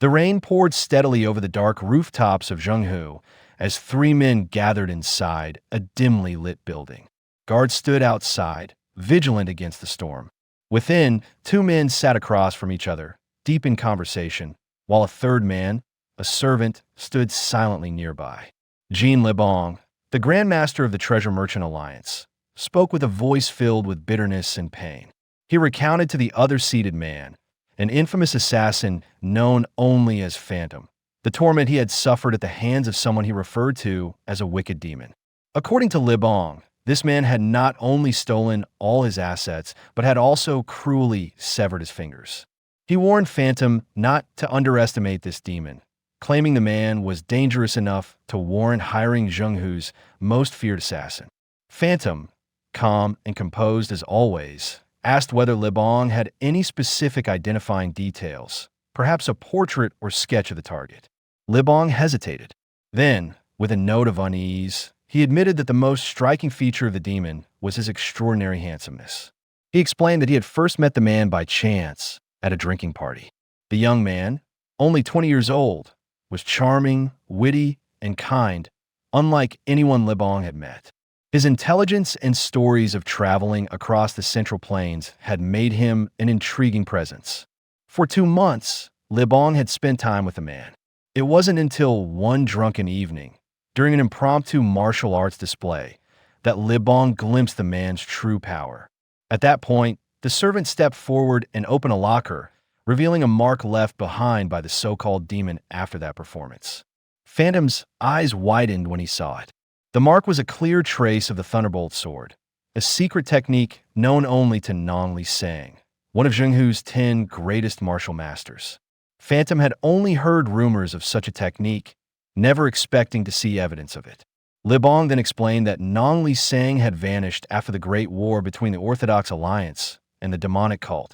The rain poured steadily over the dark rooftops of Zhenghu as three men gathered inside a dimly lit building. Guards stood outside, vigilant against the storm. Within, two men sat across from each other, deep in conversation, while a third man, a servant, stood silently nearby. Jean Lebong, the Grand Master of the Treasure Merchant Alliance, spoke with a voice filled with bitterness and pain. He recounted to the other seated man, an infamous assassin known only as Phantom, the torment he had suffered at the hands of someone he referred to as a wicked demon. According to Lebong, this man had not only stolen all his assets, but had also cruelly severed his fingers. He warned Phantom not to underestimate this demon, claiming the man was dangerous enough to warrant hiring Zhenghu's most feared assassin. Phantom, calm and composed as always, asked whether Lebong had any specific identifying details, perhaps a portrait or sketch of the target. Lebong hesitated. Then, with a note of unease, he admitted that the most striking feature of the demon was his extraordinary handsomeness. He explained that he had first met the man by chance at a drinking party. The young man, only 20 years old, was charming, witty, and kind, unlike anyone Lebong had met. His intelligence and stories of traveling across the Central Plains had made him an intriguing presence. For 2 months, Lebong had spent time with the man. It wasn't until one drunken evening, during an impromptu martial arts display, that Lebong glimpsed the man's true power. At that point, the servant stepped forward and opened a locker, revealing a mark left behind by the so-called demon after that performance. Phantom's eyes widened when he saw it. The mark was a clear trace of the Thunderbolt sword, a secret technique known only to Nong Li Sang, one of Zhenghu's 10 greatest martial masters. Phantom had only heard rumors of such a technique, never expecting to see evidence of it. Lebong then explained that Nong Li Sang had vanished after the Great War between the Orthodox Alliance and the demonic cult,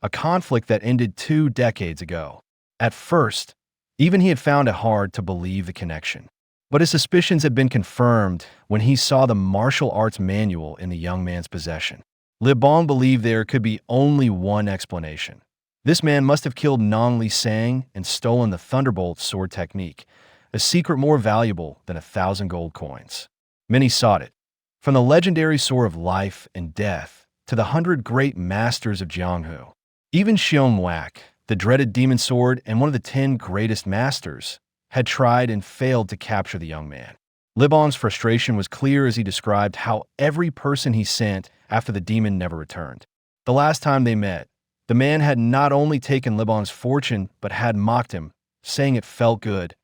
a conflict that ended 2 decades ago. At first, even he had found it hard to believe the connection. But his suspicions had been confirmed when he saw the martial arts manual in the young man's possession. Lebong believed there could be only one explanation. This man must have killed Nong Li Sang and stolen the Thunderbolt sword technique, a secret more valuable than 1,000 gold coins. Many sought it. From the legendary sword of life and death to the 100 great masters of Jianghu. Even Xiong Wak, the dreaded demon sword and one of the 10 greatest masters, had tried and failed to capture the young man. Lebong's frustration was clear as he described how every person he sent after the demon never returned. The last time they met, the man had not only taken Lebong's fortune, but had mocked him, saying it felt good,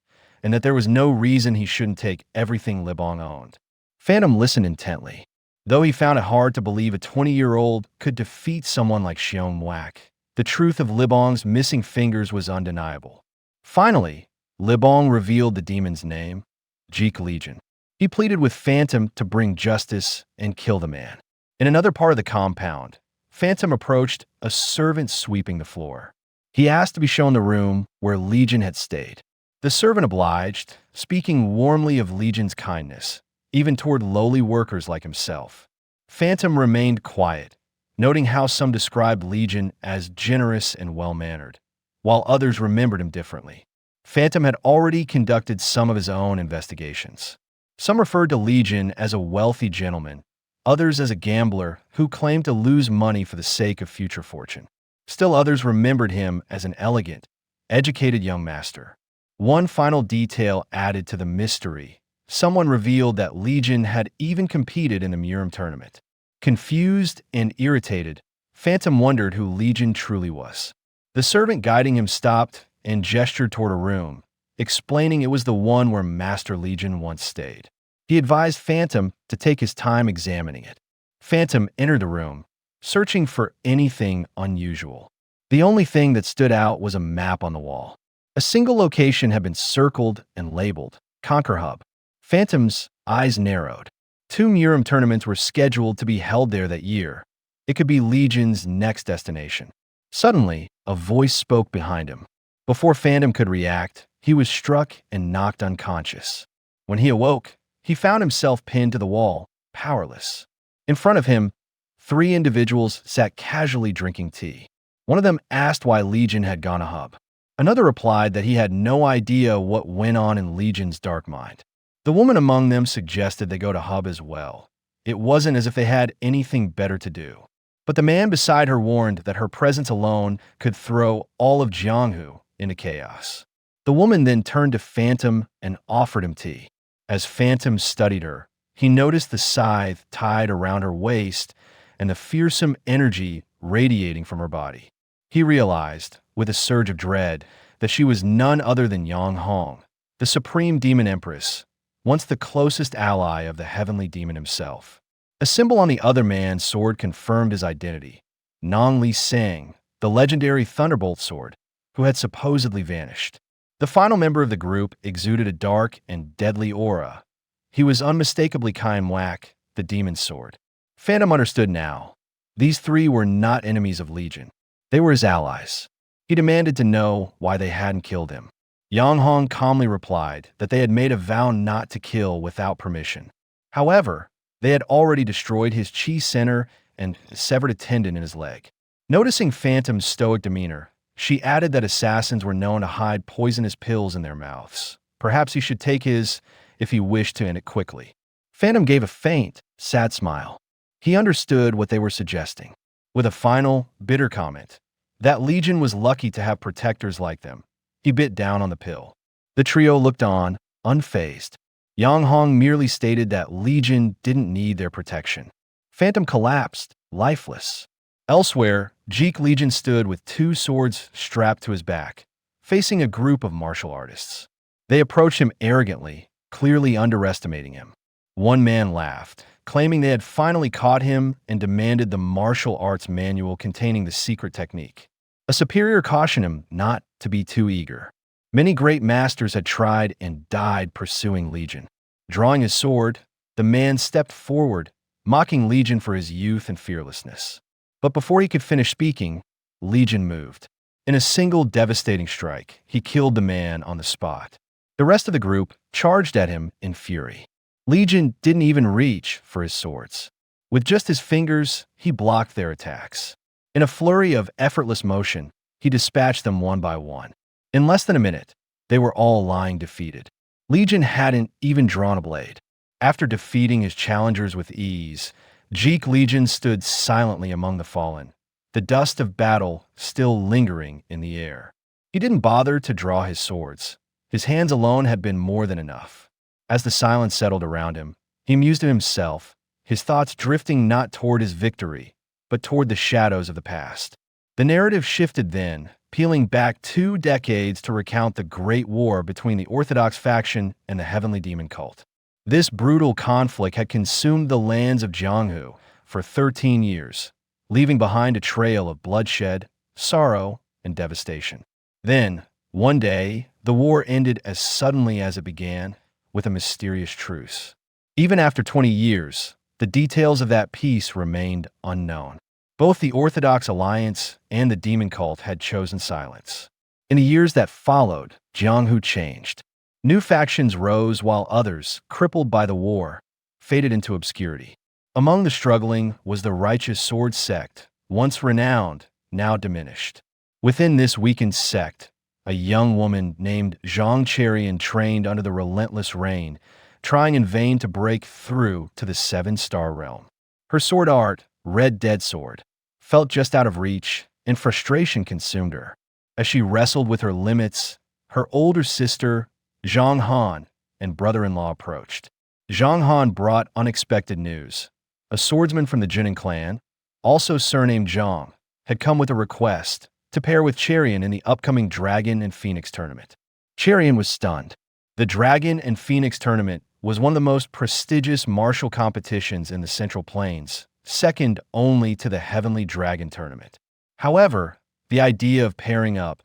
and that there was no reason he shouldn't take everything Lebong owned. Phantom listened intently. Though he found it hard to believe a 20-year-old could defeat someone like Xiong Wak, the truth of Lebong's missing fingers was undeniable. Finally, Lebong revealed the demon's name, Jeek Legion. He pleaded with Phantom to bring justice and kill the man. In another part of the compound, Phantom approached a servant sweeping the floor. He asked to be shown the room where Legion had stayed. The servant obliged, speaking warmly of Legion's kindness, even toward lowly workers like himself. Phantom remained quiet, noting how some described Legion as generous and well-mannered, while others remembered him differently. Phantom had already conducted some of his own investigations. Some referred to Legion as a wealthy gentleman, others as a gambler who claimed to lose money for the sake of future fortune. Still others remembered him as an elegant, educated young master. One final detail added to the mystery. Someone revealed that Legion had even competed in the Murim tournament. Confused and irritated, Phantom wondered who Legion truly was. The servant guiding him stopped and gestured toward a room, explaining it was the one where Master Legion once stayed. He advised Phantom to take his time examining it. Phantom entered the room, searching for anything unusual. The only thing that stood out was a map on the wall. A single location had been circled and labeled, Conquer Hub. Phantom's eyes narrowed. 2 Murim tournaments were scheduled to be held there that year. It could be Legion's next destination. Suddenly, a voice spoke behind him. Before Phantom could react, he was struck and knocked unconscious. When he awoke, he found himself pinned to the wall, powerless. In front of him, 3 individuals sat casually drinking tea. One of them asked why Legion had gone a hub. Another replied that he had no idea what went on in Legion's dark mind. The woman among them suggested they go to Hub as well. It wasn't as if they had anything better to do. But the man beside her warned that her presence alone could throw all of Jianghu into chaos. The woman then turned to Phantom and offered him tea. As Phantom studied her, he noticed the scythe tied around her waist and the fearsome energy radiating from her body. He realized, with a surge of dread, that she was none other than Yang Hong, the supreme demon empress, once the closest ally of the heavenly demon himself. A symbol on the other man's sword confirmed his identity: Nong Li Sang, the legendary Thunderbolt sword, who had supposedly vanished. The final member of the group exuded a dark and deadly aura. He was unmistakably Kaim Wak, the demon's sword. Phantom understood now. These three were not enemies of Legion. They were his allies. He demanded to know why they hadn't killed him. Yang Hong calmly replied that they had made a vow not to kill without permission. However, they had already destroyed his chi center and severed a tendon in his leg. Noticing Phantom's stoic demeanor, she added that assassins were known to hide poisonous pills in their mouths. Perhaps he should take his if he wished to end it quickly. Phantom gave a faint, sad smile. He understood what they were suggesting. With a final, bitter comment, that Legion was lucky to have protectors like them. He bit down on the pill. The trio looked on, unfazed. Yang Hong merely stated that Legion didn't need their protection. Phantom collapsed, lifeless. Elsewhere, Jeek Legion stood with two swords strapped to his back, facing a group of martial artists. They approached him arrogantly, clearly underestimating him. One man laughed, claiming they had finally caught him and demanded the martial arts manual containing the secret technique. A superior cautioned him not to be too eager. Many great masters had tried and died pursuing Legion. Drawing his sword, the man stepped forward, mocking Legion for his youth and fearlessness. But before he could finish speaking, Legion moved. In a single devastating strike, he killed the man on the spot. The rest of the group charged at him in fury. Legion didn't even reach for his swords. With just his fingers, he blocked their attacks. In a flurry of effortless motion, he dispatched them one by one. In less than a minute, they were all lying defeated. Legion hadn't even drawn a blade. After defeating his challengers with ease, Jeek Legion stood silently among the fallen, the dust of battle still lingering in the air. He didn't bother to draw his swords. His hands alone had been more than enough. As the silence settled around him, he mused to himself, his thoughts drifting not toward his victory, but toward the shadows of the past. The narrative shifted then, peeling back 2 decades to recount the Great War between the Orthodox faction and the Heavenly Demon cult. This brutal conflict had consumed the lands of Jianghu for 13 years, leaving behind a trail of bloodshed, sorrow, and devastation. Then, one day, the war ended as suddenly as it began, with a mysterious truce. Even after 20 years, the details of that peace remained unknown. Both the Orthodox Alliance and the Demon Cult had chosen silence. In the years that followed, Jianghu changed. New factions rose while others, crippled by the war, faded into obscurity. Among the struggling was the Righteous Sword sect, once renowned, now diminished. Within this weakened sect, a young woman named Zhang Cherian trained under the relentless rain, trying in vain to break through to the 7-star realm. Her sword art, Red Dead Sword, felt just out of reach, and frustration consumed her. As she wrestled with her limits, her older sister, Zhang Han, and brother-in-law approached. Zhang Han brought unexpected news. A swordsman from the Jinin clan, also surnamed Zhang, had come with a request to pair with Cherian in the upcoming Dragon and Phoenix tournament. Cherian was stunned. The Dragon and Phoenix tournament was one of the most prestigious martial competitions in the Central Plains, second only to the Heavenly Dragon tournament. However, the idea of pairing up,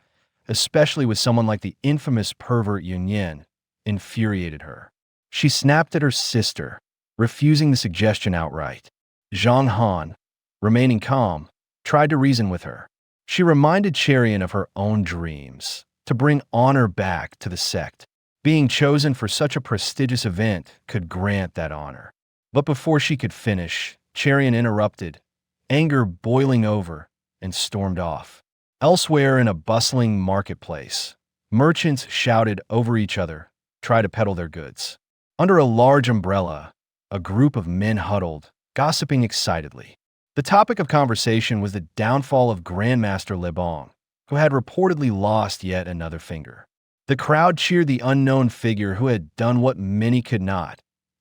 especially with someone like the infamous pervert Yun Yin, infuriated her. She snapped at her sister, refusing the suggestion outright. Zhang Han, remaining calm, tried to reason with her. She reminded Cherian of her own dreams, to bring honor back to the sect. Being chosen for such a prestigious event could grant that honor. But before she could finish, Cherian interrupted, anger boiling over, and stormed off. Elsewhere in a bustling marketplace, merchants shouted over each other, try to peddle their goods. Under a large umbrella, a group of men huddled, gossiping excitedly. The topic of conversation was the downfall of Grandmaster Lebong, who had reportedly lost yet another finger. The crowd cheered the unknown figure who had done what many could not,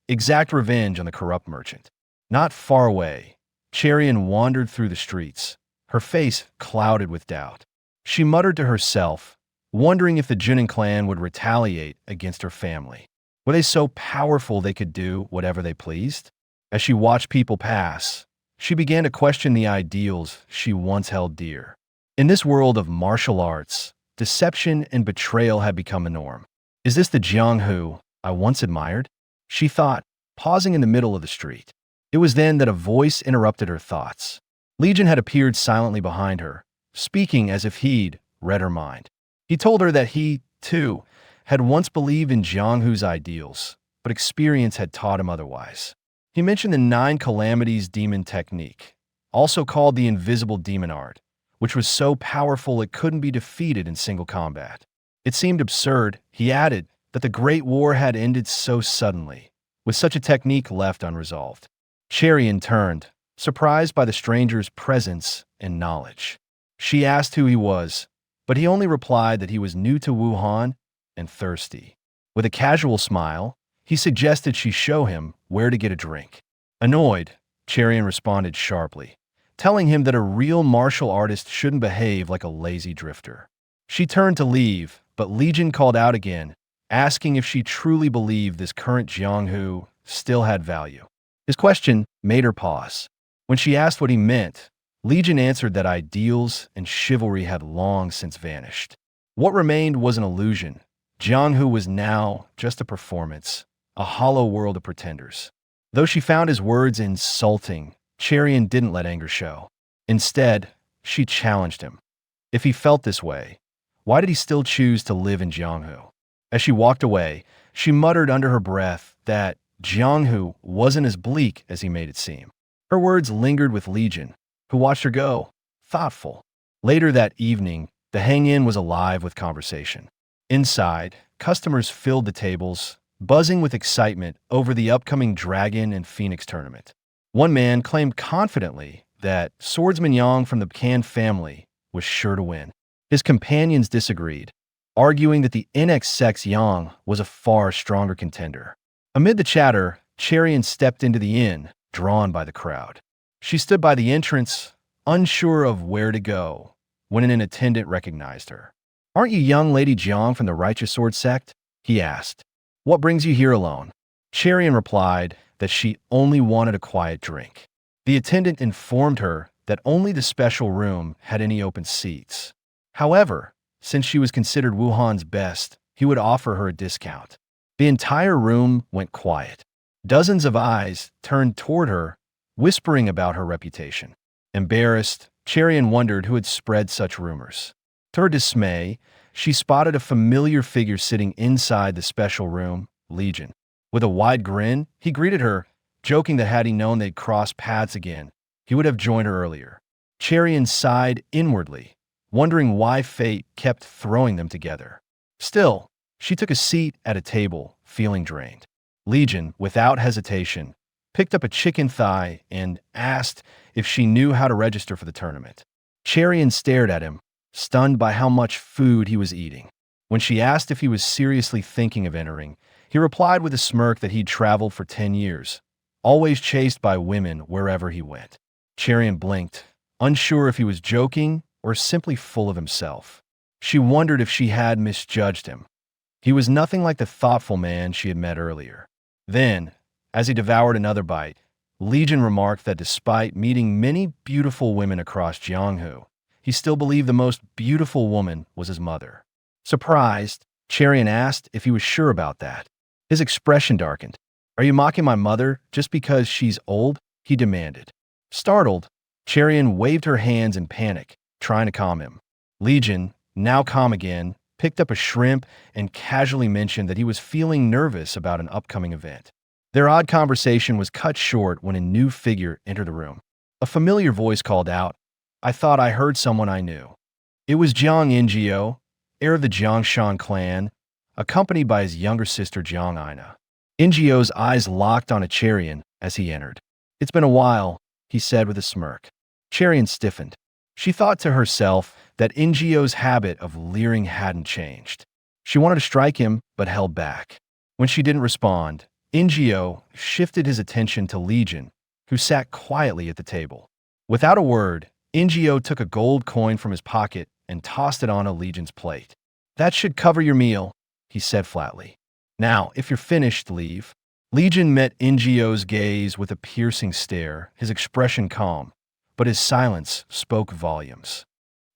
exact revenge on the corrupt merchant. Not far away, Cherian wandered through the streets, her face clouded with doubt. She muttered to herself, wondering if the Junin clan would retaliate against her family. Were they so powerful they could do whatever they pleased? As she watched people pass, she began to question the ideals she once held dear. In this world of martial arts, deception and betrayal had become a norm. Is this the Jianghu I once admired? She thought, pausing in the middle of the street. It was then that a voice interrupted her thoughts. Legion had appeared silently behind her, speaking as if he'd read her mind. He told her that he, too, had once believed in Jianghu's ideals, but experience had taught him otherwise. He mentioned the 9 calamities demon technique, also called the invisible demon art, which was so powerful it couldn't be defeated in single combat. It seemed absurd, he added, that the Great War had ended so suddenly, with such a technique left unresolved. Cherian turned, surprised by the stranger's presence and knowledge. She asked who he was, but he only replied that he was new to Wuhan and thirsty. With a casual smile, he suggested she show him where to get a drink. Annoyed, Cherian responded sharply, telling him that a real martial artist shouldn't behave like a lazy drifter. She turned to leave, but Legion called out again, asking if she truly believed this current Jianghu still had value. His question made her pause. When she asked what he meant, Legion answered that ideals and chivalry had long since vanished. What remained was an illusion. Jianghu was now just a performance, a hollow world of pretenders. Though she found his words insulting, Cherian didn't let anger show. Instead, she challenged him. If he felt this way, why did he still choose to live in Jianghu? As she walked away, she muttered under her breath that Jianghu wasn't as bleak as he made it seem. Her words lingered with Legion, who watched her go, thoughtful. Later that evening, the hang-in was alive with conversation. Inside, customers filled the tables, buzzing with excitement over the upcoming Dragon and Phoenix tournament. One man claimed confidently that swordsman Yang from the Kan family was sure to win. His companions disagreed, arguing that the NX sex Yang was a far stronger contender. Amid the chatter, Cherian stepped into the inn, drawn by the crowd. She stood by the entrance, unsure of where to go, when an attendant recognized her. "Aren't you young Lady Jiang from the Righteous Sword sect?" he asked. "What brings you here alone?" Cherian replied that she only wanted a quiet drink. The attendant informed her that only the special room had any open seats. However, since she was considered Wuhan's best, he would offer her a discount. The entire room went quiet. Dozens of eyes turned toward her, whispering about her reputation. Embarrassed, Cherian wondered who had spread such rumors. To her dismay, she spotted a familiar figure sitting inside the special room, Legion. With a wide grin, he greeted her, joking that had he known they'd cross paths again, he would have joined her earlier. Cherian sighed inwardly, wondering why fate kept throwing them together. Still, she took a seat at a table, feeling drained. Legion, without hesitation, picked up a chicken thigh and asked if she knew how to register for the tournament. Cherian stared at him, stunned by how much food he was eating. When she asked if he was seriously thinking of entering, he replied with a smirk that he'd traveled for 10 years, always chased by women wherever he went. Cherian blinked, unsure if he was joking or simply full of himself. She wondered if she had misjudged him. He was nothing like the thoughtful man she had met earlier. Then, as he devoured another bite, Legion remarked that despite meeting many beautiful women across Jianghu, he still believed the most beautiful woman was his mother. Surprised, Cherian asked if he was sure about that. His expression darkened. "Are you mocking my mother just because she's old?" he demanded. Startled, Cherian waved her hands in panic, trying to calm him. Legion, now calm again, picked up a shrimp and casually mentioned that he was feeling nervous about an upcoming event. Their odd conversation was cut short when a new figure entered the room. A familiar voice called out, "I thought I heard someone I knew." It was Jiang Ingio, heir of the Jiangshan clan, accompanied by his younger sister Jiang Ina. Ingio's eyes locked on Cherian as he entered. "It's been a while," he said with a smirk. Cherian stiffened. She thought to herself that Ingio's habit of leering hadn't changed. She wanted to strike him, but held back. When she didn't respond, Ingio shifted his attention to Legion, who sat quietly at the table. Without a word, Ingio took a gold coin from his pocket and tossed it on Legion's plate. "That should cover your meal," he said flatly. "Now, if you're finished, leave." Legion met Ingio's gaze with a piercing stare, his expression calm, but his silence spoke volumes.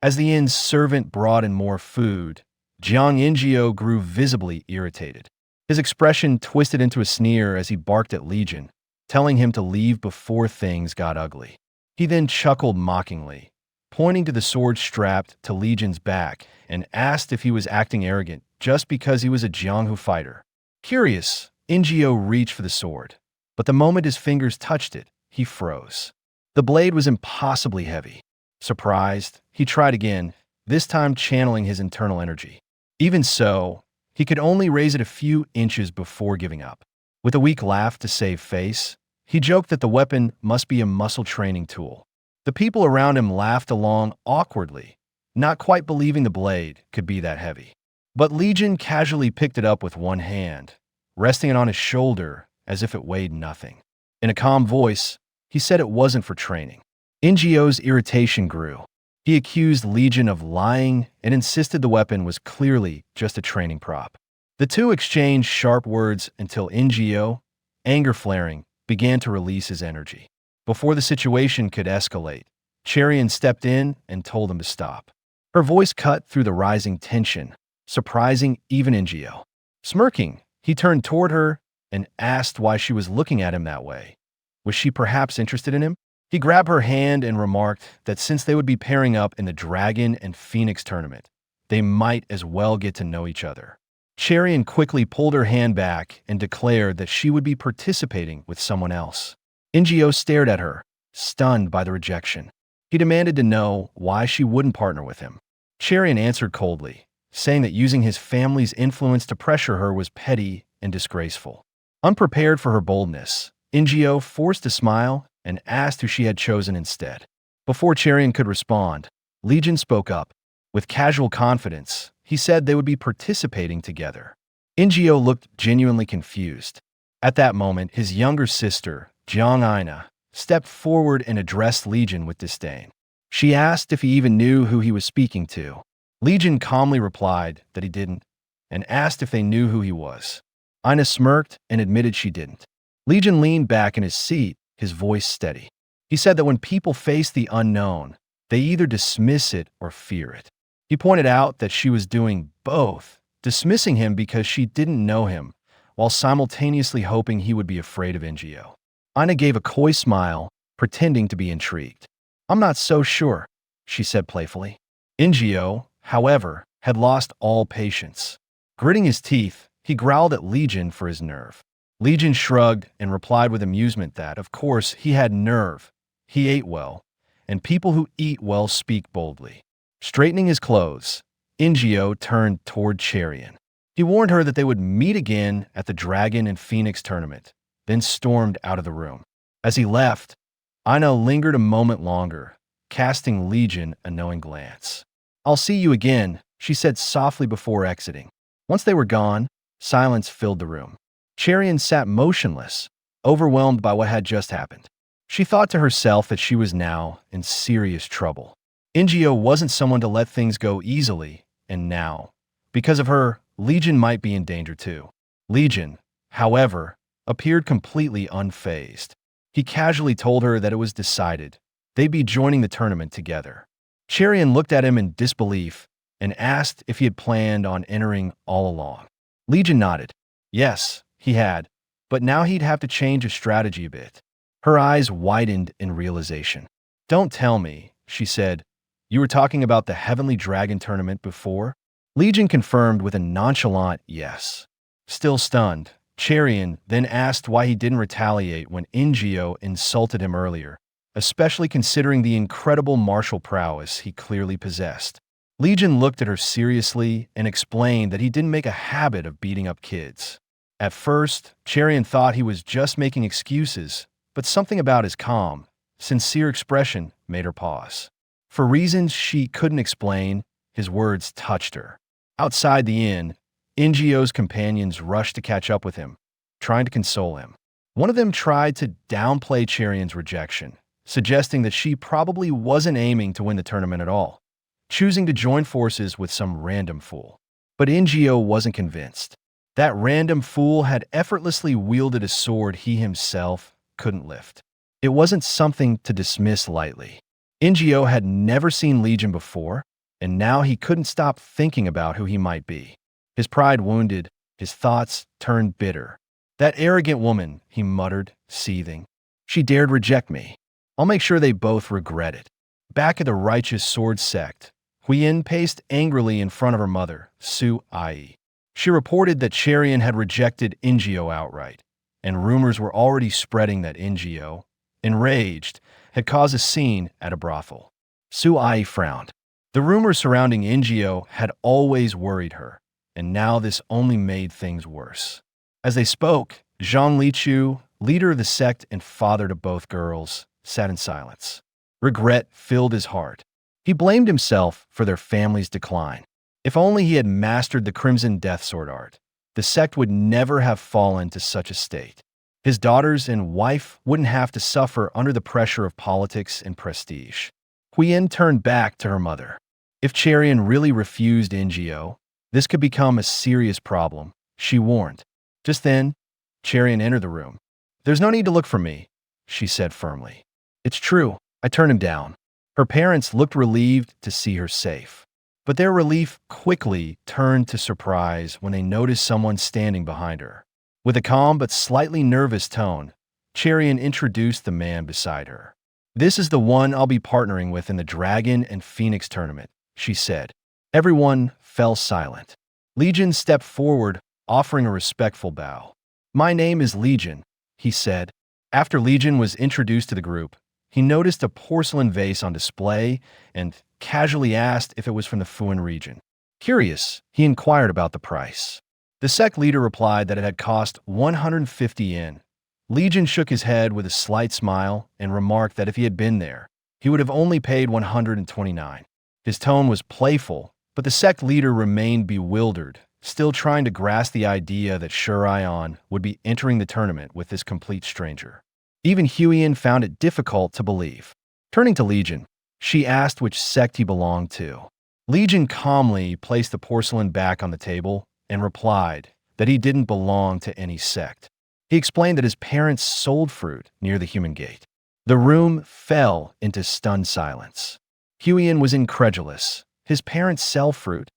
As the inn's servant brought in more food, Jiang Ingio grew visibly irritated. His expression twisted into a sneer as he barked at Legion, telling him to leave before things got ugly. He then chuckled mockingly, pointing to the sword strapped to Legion's back, and asked if he was acting arrogant just because he was a Jianghu fighter. Curious, Ingio reached for the sword, but the moment his fingers touched it, he froze. The blade was impossibly heavy. Surprised, he tried again, this time channeling his internal energy. Even so, he could only raise it a few inches before giving up. With a weak laugh to save face, he joked that the weapon must be a muscle training tool. The people around him laughed along awkwardly, not quite believing the blade could be that heavy. But Legion casually picked it up with one hand, resting it on his shoulder as if it weighed nothing. In a calm voice, he said it wasn't for training. Ingio's irritation grew. He accused Legion of lying and insisted the weapon was clearly just a training prop. The two exchanged sharp words until Ingio, anger flaring, began to release his energy. Before the situation could escalate, Cherian stepped in and told him to stop. Her voice cut through the rising tension, surprising even Ingio. Smirking, he turned toward her and asked why she was looking at him that way. Was she perhaps interested in him? He grabbed her hand and remarked that since they would be pairing up in the Dragon and Phoenix tournament, they might as well get to know each other. Cherian quickly pulled her hand back and declared that she would be participating with someone else. Ingio stared at her, stunned by the rejection. He demanded to know why she wouldn't partner with him. Cherian answered coldly, saying that using his family's influence to pressure her was petty and disgraceful. Unprepared for her boldness, Ingio forced a smile and asked who she had chosen instead. Before Cherian could respond, Legion spoke up. With casual confidence, he said they would be participating together. Ingio looked genuinely confused. At that moment, his younger sister, Jiang Ina, stepped forward and addressed Legion with disdain. She asked if he even knew who he was speaking to. Legion calmly replied that he didn't, and asked if they knew who he was. Ina smirked and admitted she didn't. Legion leaned back in his seat, his voice steady. He said that when people face the unknown, they either dismiss it or fear it. He pointed out that she was doing both, dismissing him because she didn't know him, while simultaneously hoping he would be afraid of Ingio. Ina gave a coy smile, pretending to be intrigued. "I'm not so sure," she said playfully. Ingio, however, had lost all patience. Gritting his teeth, he growled at Legion for his nerve. Legion shrugged and replied with amusement that, of course, he had nerve. He ate well, and people who eat well speak boldly. Straightening his clothes, Ingio turned toward Cherian. He warned her that they would meet again at the Dragon and Phoenix tournament, then stormed out of the room. As he left, Ina lingered a moment longer, casting Legion a knowing glance. "I'll see you again," she said softly before exiting. Once they were gone, silence filled the room. Cherian sat motionless, overwhelmed by what had just happened. She thought to herself that she was now in serious trouble. Ingio wasn't someone to let things go easily, and now, because of her, Legion might be in danger too. Legion, however, appeared completely unfazed. He casually told her that it was decided they'd be joining the tournament together. Cherian looked at him in disbelief and asked if he had planned on entering all along. Legion nodded. Yes, he had, but now he'd have to change his strategy a bit. Her eyes widened in realization. "Don't tell me," she said. "You were talking about the Heavenly Dragon tournament before?" Legion confirmed with a nonchalant yes. Still stunned, Cherian then asked why he didn't retaliate when Ingio insulted him earlier, especially considering the incredible martial prowess he clearly possessed. Legion looked at her seriously and explained that he didn't make a habit of beating up kids. At first, Cherian thought he was just making excuses, but something about his calm, sincere expression made her pause. For reasons she couldn't explain, his words touched her. Outside the inn, Ngio's companions rushed to catch up with him, trying to console him. One of them tried to downplay Cherian's rejection, suggesting that she probably wasn't aiming to win the tournament at all, choosing to join forces with some random fool. But Ngio wasn't convinced. That random fool had effortlessly wielded a sword he himself couldn't lift. It wasn't something to dismiss lightly. Ngio had never seen Legion before, and now he couldn't stop thinking about who he might be. His pride wounded, his thoughts turned bitter. That arrogant woman, he muttered, seething. She dared reject me. I'll make sure they both regret it. Back at the righteous sword sect, Huiyin paced angrily in front of her mother, Su Ai. She reported that Cherian had rejected Ngio outright, and rumors were already spreading that Ngio, enraged, had caused a scene at a brothel. Su Ai frowned. The rumors surrounding Ngio had always worried her, and now this only made things worse. As they spoke, Zhang Lichu, leader of the sect and father to both girls, sat in silence. Regret filled his heart. He blamed himself for their family's decline. If only he had mastered the Crimson Death Sword art, the sect would never have fallen to such a state. His daughters and wife wouldn't have to suffer under the pressure of politics and prestige. Huiyin turned back to her mother. If Cherian really refused Ngio, this could become a serious problem, she warned. Just then, Cherian entered the room. There's no need to look for me, she said firmly. It's true, I turned him down. Her parents looked relieved to see her safe. But their relief quickly turned to surprise when they noticed someone standing behind her. With a calm but slightly nervous tone, Cherian introduced the man beside her. This is the one I'll be partnering with in the Dragon and Phoenix tournament, she said. Everyone fell silent. Legion stepped forward, offering a respectful bow. My name is Legion, he said. After Legion was introduced to the group, he noticed a porcelain vase on display and casually asked if it was from the Fuan region. Curious, he inquired about the price. The sect leader replied that it had cost 150 yen. Legion shook his head with a slight smile and remarked that if he had been there, he would have only paid 129. His tone was playful, but the sect leader remained bewildered, still trying to grasp the idea that Shurion would be entering the tournament with this complete stranger. Even Huiyin found it difficult to believe. Turning to Legion, she asked which sect he belonged to. Legion calmly placed the porcelain back on the table and replied that he didn't belong to any sect. He explained that his parents sold fruit near the human gate. The room fell into stunned silence. Huiyin was incredulous. His parents sell fruit,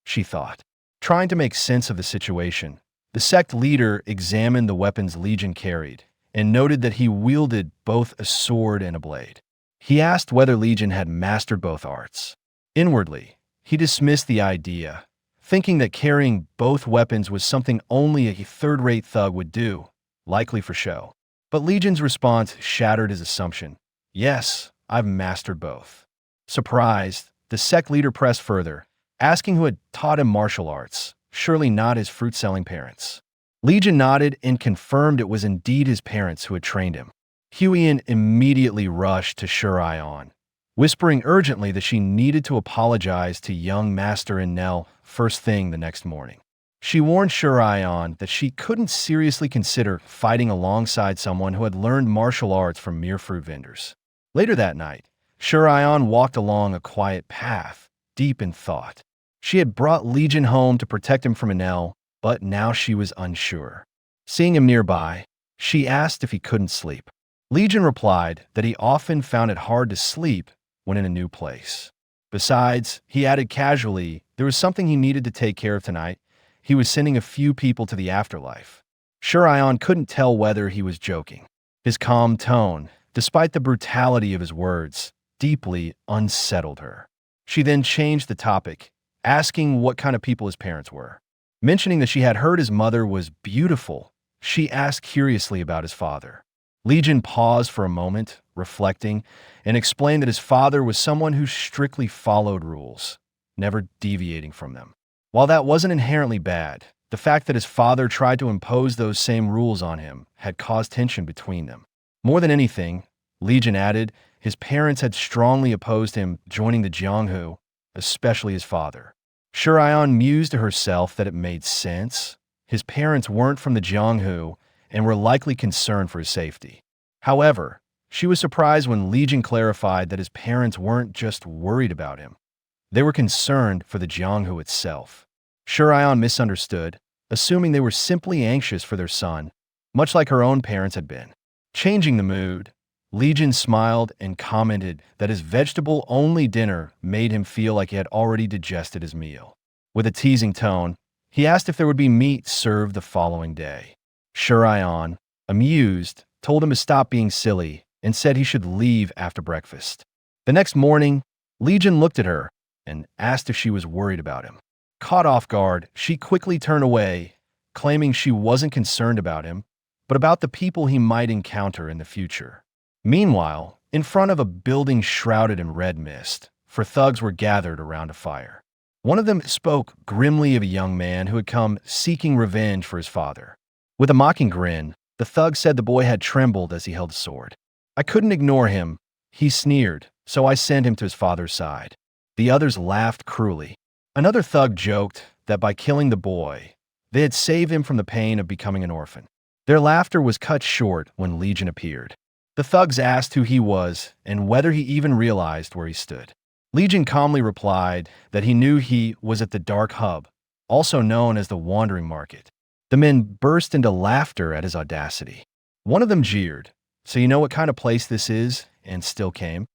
she thought. Trying to make sense of the situation, the sect leader examined the weapons Legion carried and noted that he wielded both a sword and a blade. He asked whether Legion had mastered both arts. Inwardly, he dismissed the idea, thinking that carrying both weapons was something only a third-rate thug would do, likely for show. But Legion's response shattered his assumption. Yes, I've mastered both. Surprised, the sect leader pressed further, asking who had taught him martial arts, surely not his fruit-selling parents. Legion nodded and confirmed it was indeed his parents who had trained him. Huiyin immediately rushed to Shurion, whispering urgently that she needed to apologize to young Master and Nell first thing the next morning. She warned Shurion that she couldn't seriously consider fighting alongside someone who had learned martial arts from mere fruit vendors. Later that night, Shurion walked along a quiet path, deep in thought. She had brought Legion home to protect him from Enel, but now she was unsure. Seeing him nearby, she asked if he couldn't sleep. Legion replied that he often found it hard to sleep when in a new place. Besides, he added casually, there was something he needed to take care of tonight. He was sending a few people to the afterlife. Shurion couldn't tell whether he was joking. His calm tone, despite the brutality of his words, deeply unsettled her. She then changed the topic, asking what kind of people his parents were. Mentioning that she had heard his mother was beautiful, she asked curiously about his father. Legion paused for a moment, reflecting, and explained that his father was someone who strictly followed rules. never deviating from them. While that wasn't inherently bad, the fact that his father tried to impose those same rules on him had caused tension between them. More than anything, Legion added, his parents had strongly opposed him joining the Jianghu, especially his father. Shurion mused to herself that it made sense. His parents weren't from the Jianghu and were likely concerned for his safety. However, she was surprised when Legion clarified that his parents weren't just worried about him. They were concerned for the Jianghu itself. Shurion misunderstood, assuming they were simply anxious for their son, much like her own parents had been. Changing the mood, Legion smiled and commented that his vegetable-only dinner made him feel like he had already digested his meal. With a teasing tone, he asked if there would be meat served the following day. Shurion, amused, told him to stop being silly and said he should leave after breakfast. The next morning, Legion looked at her and asked if she was worried about him. Caught off guard, she quickly turned away, claiming she wasn't concerned about him, but about the people he might encounter in the future. Meanwhile, in front of a building shrouded in red mist, four thugs were gathered around a fire. One of them spoke grimly of a young man who had come seeking revenge for his father. With a mocking grin, the thug said the boy had trembled as he held the sword. "I couldn't ignore him," he sneered, "so I sent him to his father's side." The others laughed cruelly. Another thug joked that by killing the boy, they had saved him from the pain of becoming an orphan. Their laughter was cut short when Legion appeared. The thugs asked who he was and whether he even realized where he stood. Legion calmly replied that he knew he was at the Dark Hub, also known as the Wandering Market. The men burst into laughter at his audacity. One of them jeered, "So you know what kind of place this is?" and still came.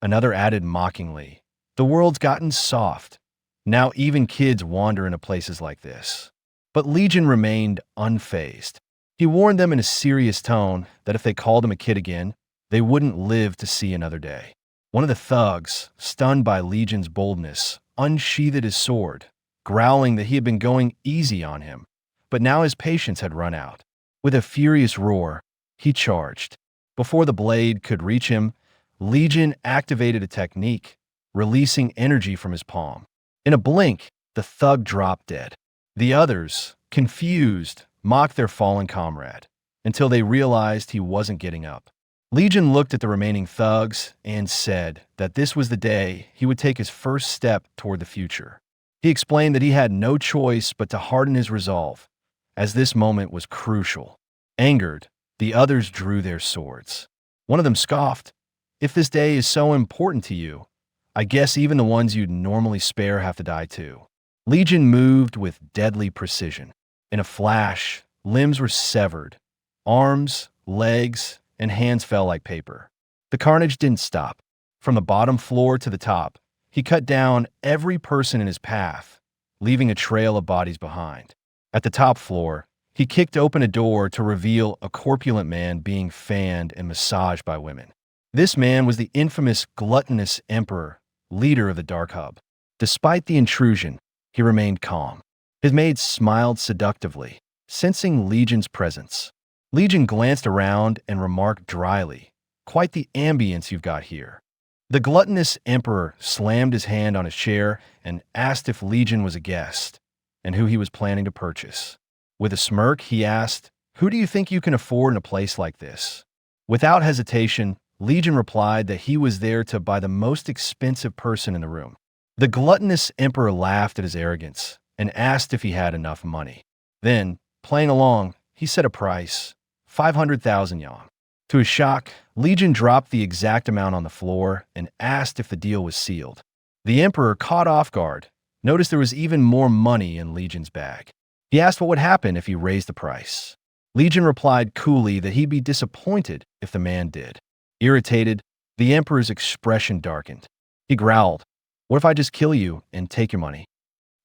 Another added mockingly, "The world's gotten soft. Now even kids wander into places like this." But Legion remained unfazed. He warned them in a serious tone that if they called him a kid again, they wouldn't live to see another day. One of the thugs, stunned by Legion's boldness, unsheathed his sword, growling that he had been going easy on him, but now his patience had run out. With a furious roar, he charged. Before the blade could reach him, Legion activated a technique, releasing energy from his palm. In a blink, the thug dropped dead. The others, confused, mocked their fallen comrade, until they realized he wasn't getting up. Legion looked at the remaining thugs and said that this was the day he would take his first step toward the future. He explained that he had no choice but to harden his resolve, as this moment was crucial. Angered, the others drew their swords. One of them scoffed, "If this day is so important to you, I guess even the ones you'd normally spare have to die too." Legion moved with deadly precision. In a flash, limbs were severed. Arms, legs, and hands fell like paper. The carnage didn't stop. From the bottom floor to the top, he cut down every person in his path, leaving a trail of bodies behind. At the top floor, he kicked open a door to reveal a corpulent man being fanned and massaged by women. This man was the infamous gluttonous emperor, leader of the Dark Hub. Despite the intrusion, he remained calm. His maids smiled seductively, sensing Legion's presence. Legion glanced around and remarked dryly, "Quite the ambience you've got here." The gluttonous emperor slammed his hand on his chair and asked if Legion was a guest, and who he was planning to purchase. With a smirk, he asked, "Who do you think you can afford in a place like this?" Without hesitation, Legion replied that he was there to buy the most expensive person in the room. The gluttonous emperor laughed at his arrogance and asked if he had enough money. Then, playing along, he set a price, 500,000 yuan. To his shock, Legion dropped the exact amount on the floor and asked if the deal was sealed. The emperor, caught off guard, noticed there was even more money in Legion's bag. He asked what would happen if he raised the price. Legion replied coolly that he'd be disappointed if the man did. Irritated, the emperor's expression darkened. He growled, "What if I just kill you and take your money?"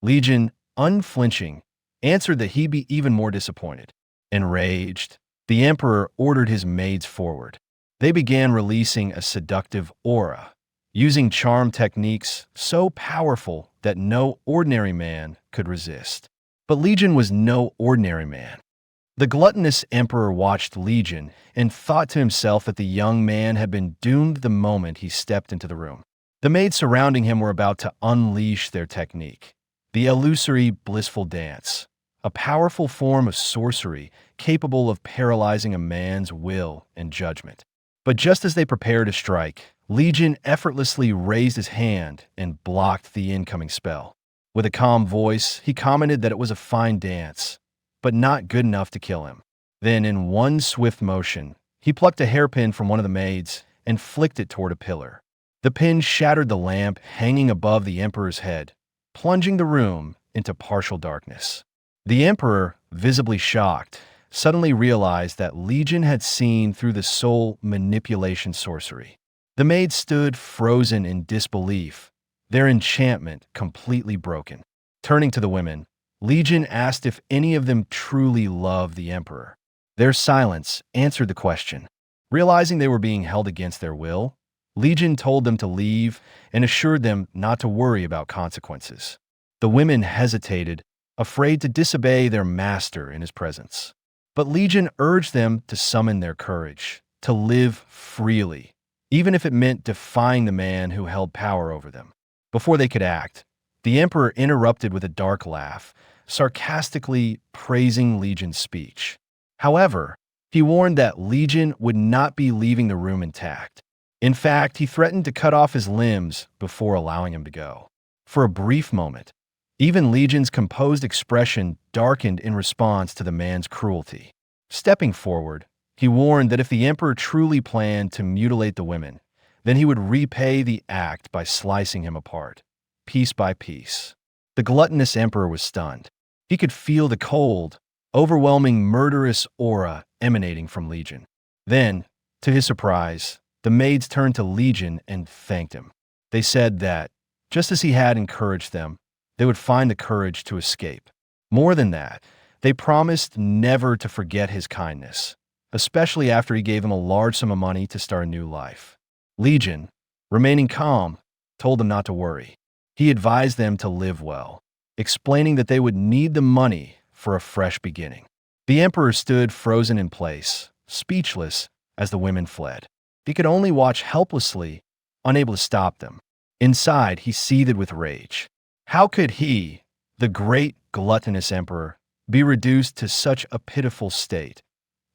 Legion, unflinching, answered that he'd be even more disappointed. Enraged, the emperor ordered his maids forward. They began releasing a seductive aura, using charm techniques so powerful that no ordinary man could resist. But Legion was no ordinary man. The gluttonous emperor watched Legion and thought to himself that the young man had been doomed the moment he stepped into the room. The maids surrounding him were about to unleash their technique, the illusory blissful dance, a powerful form of sorcery capable of paralyzing a man's will and judgment. But just as they prepared to strike, Legion effortlessly raised his hand and blocked the incoming spell. With a calm voice, he commented that it was a fine dance, but not good enough to kill him. Then, in one swift motion, he plucked a hairpin from one of the maids and flicked it toward a pillar. The pin shattered the lamp hanging above the Emperor's head, plunging the room into partial darkness. The Emperor, visibly shocked, suddenly realized that Legion had seen through the soul manipulation sorcery. The maids stood frozen in disbelief, their enchantment completely broken. Turning to the women, Legion asked if any of them truly loved the Emperor. Their silence answered the question. Realizing they were being held against their will, Legion told them to leave and assured them not to worry about consequences. The women hesitated, afraid to disobey their master in his presence. But Legion urged them to summon their courage, to live freely, even if it meant defying the man who held power over them. Before they could act, the Emperor interrupted with a dark laugh, sarcastically praising Legion's speech. However, he warned that Legion would not be leaving the room intact. In fact, he threatened to cut off his limbs before allowing him to go. For a brief moment, even Legion's composed expression darkened in response to the man's cruelty. Stepping forward, he warned that if the Emperor truly planned to mutilate the women, then he would repay the act by slicing him apart, piece by piece. The gluttonous Emperor was stunned. He could feel the cold, overwhelming murderous aura emanating from Legion. Then, to his surprise, the maids turned to Legion and thanked him. They said that, just as he had encouraged them, they would find the courage to escape. More than that, they promised never to forget his kindness, especially after he gave them a large sum of money to start a new life. Legion, remaining calm, told them not to worry. He advised them to live well, explaining that they would need the money for a fresh beginning. The Emperor stood frozen in place, speechless as the women fled. He could only watch helplessly, unable to stop them. Inside, he seethed with rage. How could he, the great gluttonous Emperor, be reduced to such a pitiful state,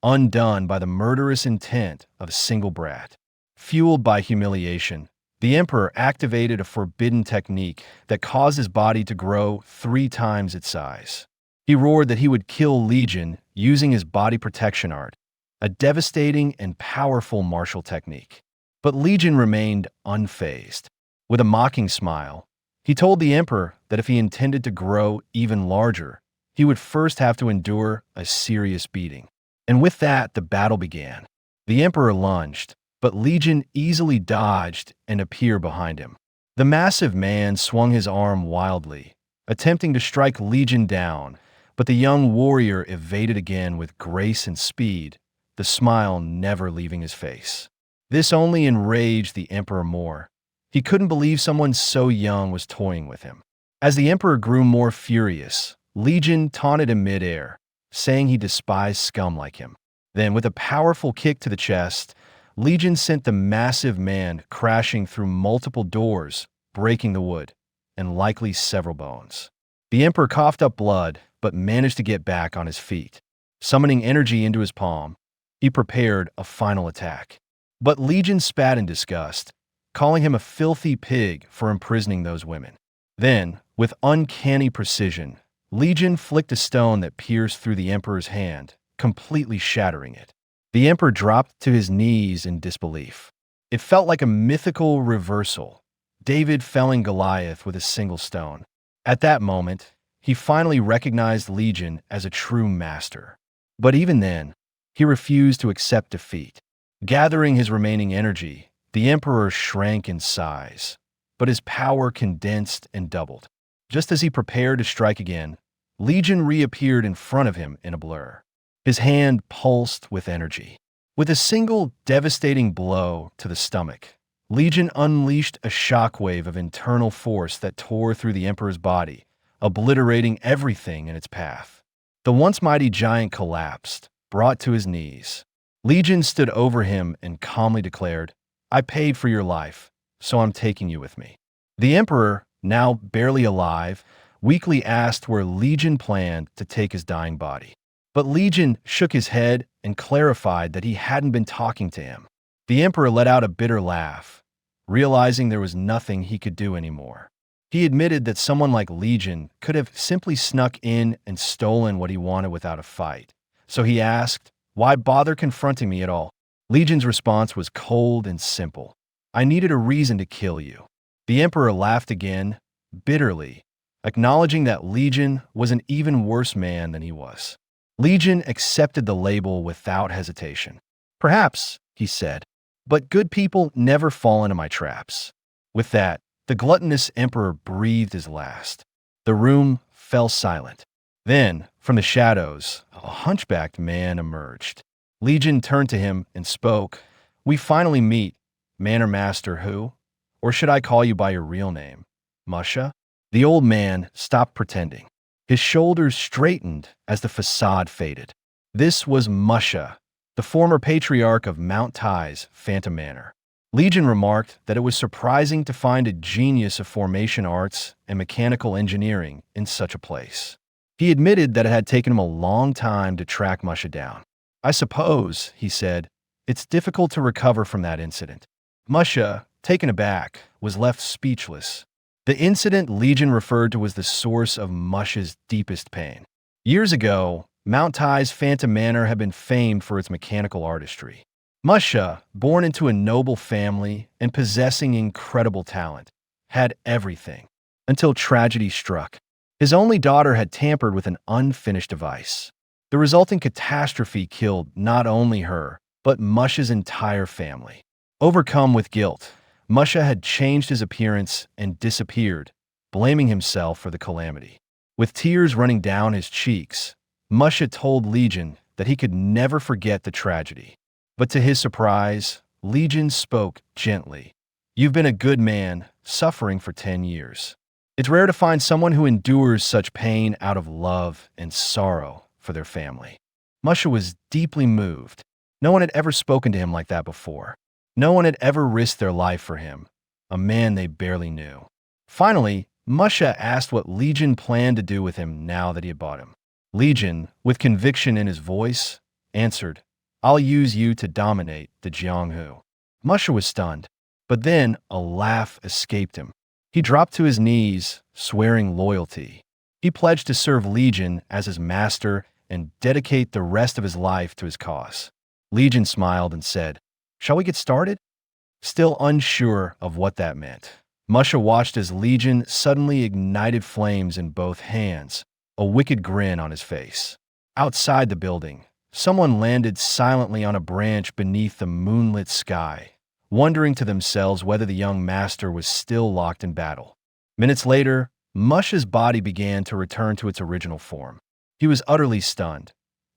undone by the murderous intent of a single brat? Fueled by humiliation, the Emperor activated a forbidden technique that caused his body to grow 3 times its size. He roared that he would kill Legion using his body protection art, a devastating and powerful martial technique. But Legion remained unfazed. With a mocking smile, he told the Emperor that if he intended to grow even larger, he would first have to endure a serious beating. And with that, the battle began. The Emperor lunged, but Legion easily dodged and appeared behind him. The massive man swung his arm wildly, attempting to strike Legion down, but the young warrior evaded again with grace and speed, the smile never leaving his face. This only enraged the Emperor more. He couldn't believe someone so young was toying with him. As the Emperor grew more furious, Legion taunted him midair, saying he despised scum like him. Then, with a powerful kick to the chest, Legion sent the massive man crashing through multiple doors, breaking the wood, and likely several bones. The Emperor coughed up blood, but managed to get back on his feet. Summoning energy into his palm, he prepared a final attack. But Legion spat in disgust, calling him a filthy pig for imprisoning those women. Then, with uncanny precision, Legion flicked a stone that pierced through the Emperor's hand, completely shattering it. The Emperor dropped to his knees in disbelief. It felt like a mythical reversal, David felling Goliath with a single stone. At that moment, he finally recognized Legion as a true master. But even then, he refused to accept defeat. Gathering his remaining energy, the Emperor shrank in size, but his power condensed and doubled. Just as he prepared to strike again, Legion reappeared in front of him in a blur. His hand pulsed with energy. With a single devastating blow to the stomach, Legion unleashed a shockwave of internal force that tore through the Emperor's body, obliterating everything in its path. The once mighty giant collapsed, brought to his knees. Legion stood over him and calmly declared, "I paid for your life. so I'm taking you with me." The emperor, now barely alive, weakly asked where Legion planned to take his dying body. But Legion shook his head and clarified that he hadn't been talking to him. The emperor let out a bitter laugh, realizing there was nothing he could do anymore. He admitted that someone like Legion could have simply snuck in and stolen what he wanted without a fight. So he asked, "Why bother confronting me at all?" Legion's response was cold and simple. "I needed a reason to kill you." The emperor laughed again, bitterly, acknowledging that Legion was an even worse man than he was. Legion accepted the label without hesitation. "Perhaps," he said, "but good people never fall into my traps." With that, the gluttonous emperor breathed his last. The room fell silent. Then, from the shadows, a hunchbacked man emerged. Legion turned to him and spoke, "We finally meet, Manor Master who? Or should I call you by your real name? Musha?" The old man stopped pretending. His shoulders straightened as the facade faded. This was Musha, the former patriarch of Mount Tai's Phantom Manor. Legion remarked that it was surprising to find a genius of formation arts and mechanical engineering in such a place. He admitted that it had taken him a long time to track Musha down. "I suppose," he said, "it's difficult to recover from that incident." Musha, taken aback, was left speechless. The incident Legion referred to was the source of Musha's deepest pain. Years ago, Mount Tai's Phantom Manor had been famed for its mechanical artistry. Musha, born into a noble family and possessing incredible talent, had everything, until tragedy struck. His only daughter had tampered with an unfinished device. The resulting catastrophe killed not only her, but Musha's entire family. Overcome with guilt, Musha had changed his appearance and disappeared, blaming himself for the calamity. With tears running down his cheeks, Musha told Legion that he could never forget the tragedy. But to his surprise, Legion spoke gently. "You've been a good man, suffering for 10 years. It's rare to find someone who endures such pain out of love and sorrow for their family." Musha was deeply moved. No one had ever spoken to him like that before. No one had ever risked their life for him, a man they barely knew. Finally, Musha asked what Legion planned to do with him now that he had bought him. Legion, with conviction in his voice, answered, "I'll use you to dominate the Jianghu." Musha was stunned, but then a laugh escaped him. He dropped to his knees, swearing loyalty. He pledged to serve Legion as his master and dedicate the rest of his life to his cause. Legion smiled and said, "Shall we get started?" Still unsure of what that meant, Musha watched as Legion suddenly ignited flames in both hands, a wicked grin on his face. Outside the building, someone landed silently on a branch beneath the moonlit sky, wondering to themselves whether the young master was still locked in battle. Minutes later, Musha's body began to return to its original form. He was utterly stunned.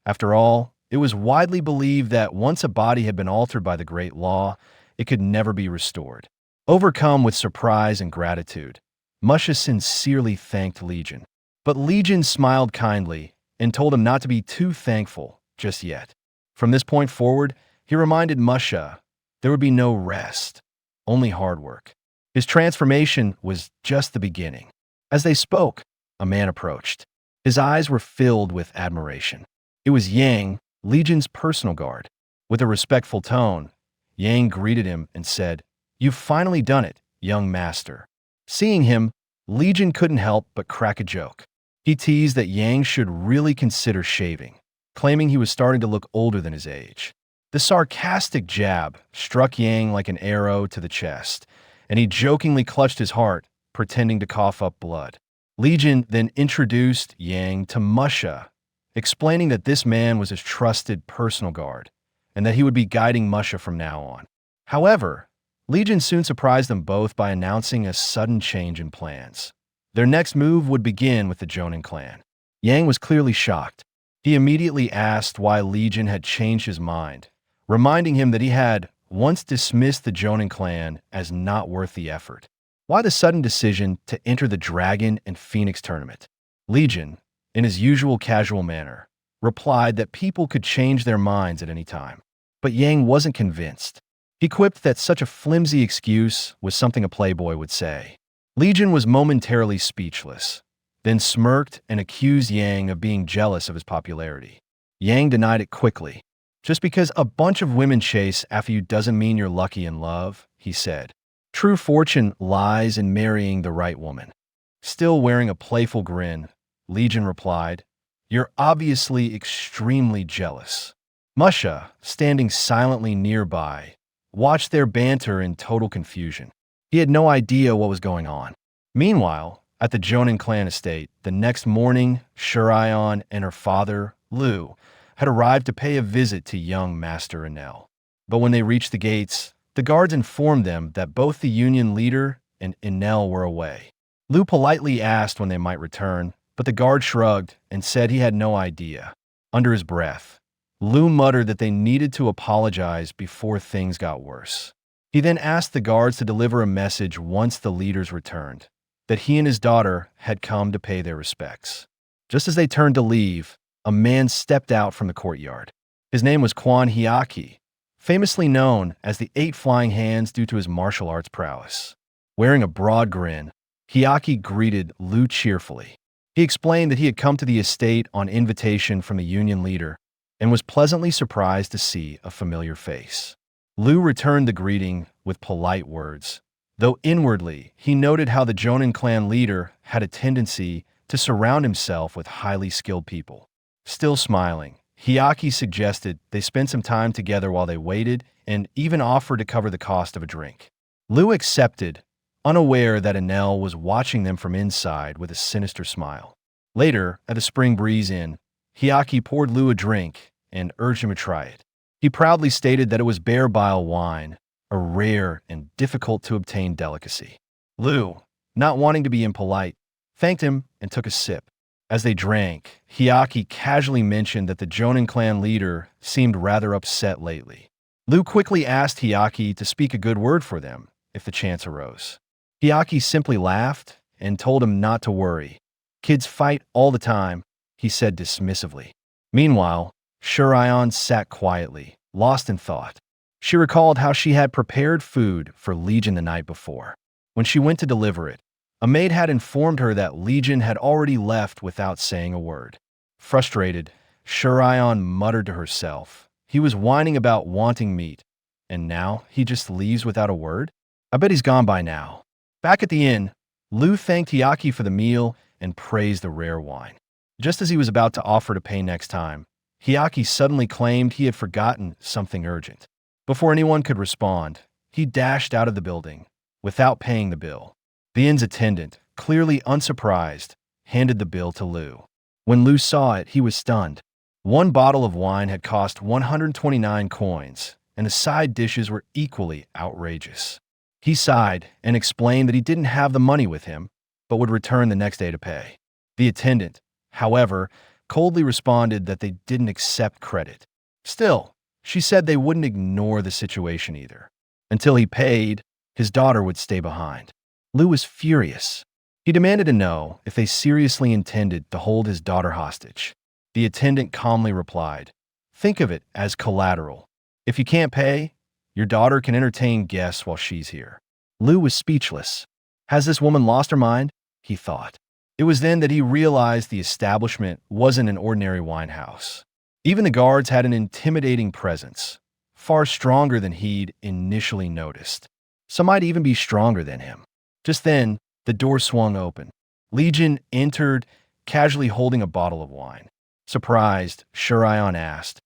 After all, it was widely believed that once a body had been altered by the Great Law, it could never be restored. Overcome with surprise and gratitude, Musha sincerely thanked Legion. But Legion smiled kindly and told him not to be too thankful just yet. From this point forward, he reminded Musha there would be no rest, only hard work. His transformation was just the beginning. As they spoke, a man approached. His eyes were filled with admiration. It was Yang, Legion's personal guard. With a respectful tone, Yang greeted him and said, "You've finally done it, young master." Seeing him, Legion couldn't help but crack a joke. He teased that Yang should really consider shaving, claiming he was starting to look older than his age. The sarcastic jab struck Yang like an arrow to the chest, and he jokingly clutched his heart, pretending to cough up blood. Legion then introduced Yang to Musha, explaining that this man was his trusted personal guard, and that he would be guiding Musha from now on. However, Legion soon surprised them both by announcing a sudden change in plans. Their next move would begin with the Jonin clan. Yang was clearly shocked. He immediately asked why Legion had changed his mind, reminding him that he had once dismissed the Jonin clan as not worth the effort. Why the sudden decision to enter the Dragon and Phoenix tournament? Legion, in his usual casual manner, replied that people could change their minds at any time. But Yang wasn't convinced. He quipped that such a flimsy excuse was something a playboy would say. Legion was momentarily speechless, then smirked and accused Yang of being jealous of his popularity. Yang denied it quickly. Just because a bunch of women chase after you doesn't mean you're lucky in love, he said. True fortune lies in marrying the right woman. Still wearing a playful grin, Legion replied, "You're obviously extremely jealous." Musha, standing silently nearby, watched their banter in total confusion. He had no idea what was going on. Meanwhile, at the Jonin clan estate, the next morning, Shurion and her father, Lu, had arrived to pay a visit to young Master Enel. But when they reached the gates, the guards informed them that both the union leader and Enel were away. Lu politely asked when they might return, but the guard shrugged and said he had no idea. Under his breath, Lu muttered that they needed to apologize before things got worse. He then asked the guards to deliver a message once the leaders returned, that he and his daughter had come to pay their respects. Just as they turned to leave, a man stepped out from the courtyard. His name was Quan Hyaki, famously known as the Eight Flying Hands due to his martial arts prowess. Wearing a broad grin, Hyaki greeted Lu cheerfully. He explained that he had come to the estate on invitation from the union leader and was pleasantly surprised to see a familiar face. Lu returned the greeting with polite words, though inwardly he noted how the Jonin clan leader had a tendency to surround himself with highly skilled people. Still smiling, Hyaki suggested they spend some time together while they waited and even offered to cover the cost of a drink. Lu accepted, unaware that Enel was watching them from inside with a sinister smile. Later, at the Spring Breeze Inn, Hyaki poured Lu a drink and urged him to try it. He proudly stated that it was bear bile wine, a rare and difficult-to-obtain delicacy. Lu, not wanting to be impolite, thanked him and took a sip. As they drank, Hyaki casually mentioned that the Jonin clan leader seemed rather upset lately. Lu quickly asked Hyaki to speak a good word for them if the chance arose. Hyaki simply laughed and told him not to worry. Kids fight all the time, he said dismissively. Meanwhile, Shurion sat quietly, lost in thought. She recalled how she had prepared food for Legion the night before. When she went to deliver it, a maid had informed her that Legion had already left without saying a word. Frustrated, Shurion muttered to herself, "He was whining about wanting meat, and now he just leaves without a word? I bet he's gone by now." Back at the inn, Lu thanked Hyaki for the meal and praised the rare wine. Just as he was about to offer to pay next time, Hyaki suddenly claimed he had forgotten something urgent. Before anyone could respond, he dashed out of the building, without paying the bill. The inn's attendant, clearly unsurprised, handed the bill to Lu. When Lu saw it, he was stunned. One bottle of wine had cost 129 coins, and the side dishes were equally outrageous. He sighed and explained that he didn't have the money with him, but would return the next day to pay. The attendant, however, coldly responded that they didn't accept credit. Still, she said they wouldn't ignore the situation either. Until he paid, his daughter would stay behind. Lu was furious. He demanded to know if they seriously intended to hold his daughter hostage. The attendant calmly replied, "Think of it as collateral. If you can't pay, your daughter can entertain guests while she's here." Lu was speechless. Has this woman lost her mind? He thought. It was then that he realized the establishment wasn't an ordinary wine house. Even the guards had an intimidating presence, far stronger than he'd initially noticed. Some might even be stronger than him. Just then, the door swung open. Legion entered, casually holding a bottle of wine. Surprised, Shurion asked,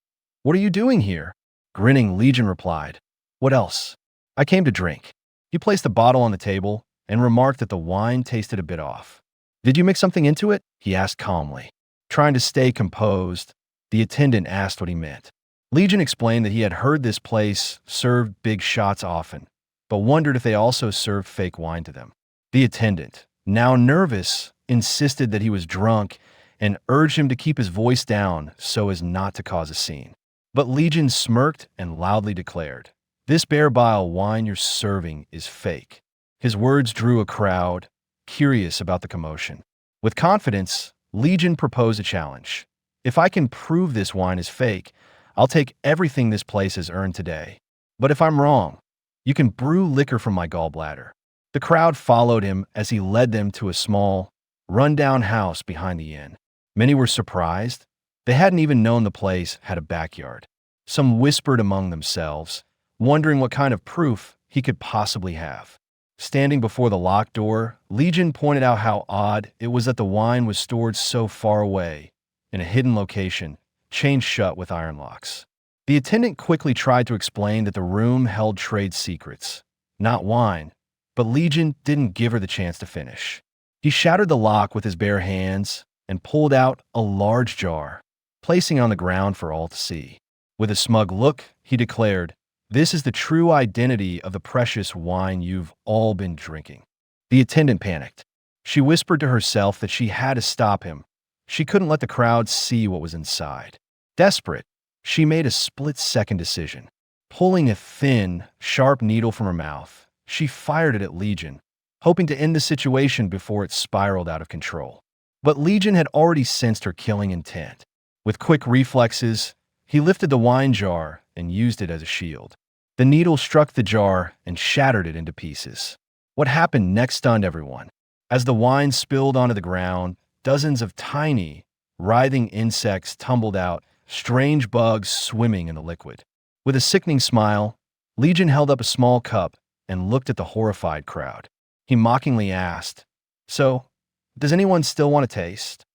"What are you doing here?" Grinning, Legion replied, "What else? I came to drink." He placed the bottle on the table and remarked that the wine tasted a bit off. "Did you mix something into it?" he asked calmly. Trying to stay composed, the attendant asked what he meant. Legion explained that he had heard this place served big shots often, but wondered if they also served fake wine to them. The attendant, now nervous, insisted that he was drunk and urged him to keep his voice down so as not to cause a scene. But Legion smirked and loudly declared, "This bear bile wine you're serving is fake." His words drew a crowd, curious about the commotion. With confidence, Legion proposed a challenge. "If I can prove this wine is fake, I'll take everything this place has earned today. But if I'm wrong, You can brew liquor from my gallbladder." The crowd followed him as he led them to a small, run-down house behind the inn. Many were surprised. They hadn't even known the place had a backyard. Some whispered among themselves, wondering what kind of proof he could possibly have. Standing before the locked door, Legion pointed out how odd it was that the wine was stored so far away, in a hidden location, chained shut with iron locks. The attendant quickly tried to explain that the room held trade secrets, not wine, but Legion didn't give her the chance to finish. He shattered the lock with his bare hands and pulled out a large jar, placing it on the ground for all to see. With a smug look, he declared, "This is the true identity of the precious wine you've all been drinking." The attendant panicked. She whispered to herself that she had to stop him. She couldn't let the crowd see what was inside. Desperate, she made a split-second decision. Pulling a thin, sharp needle from her mouth, she fired it at Legion, hoping to end the situation before it spiraled out of control. But Legion had already sensed her killing intent. With quick reflexes, he lifted the wine jar and used it as a shield. The needle struck the jar and shattered it into pieces. What happened next stunned everyone. As the wine spilled onto the ground, dozens of tiny, writhing insects tumbled out, strange bugs swimming in the liquid. With a sickening smile, Legion held up a small cup and looked at the horrified crowd. He mockingly asked, "So, does anyone still want to taste?"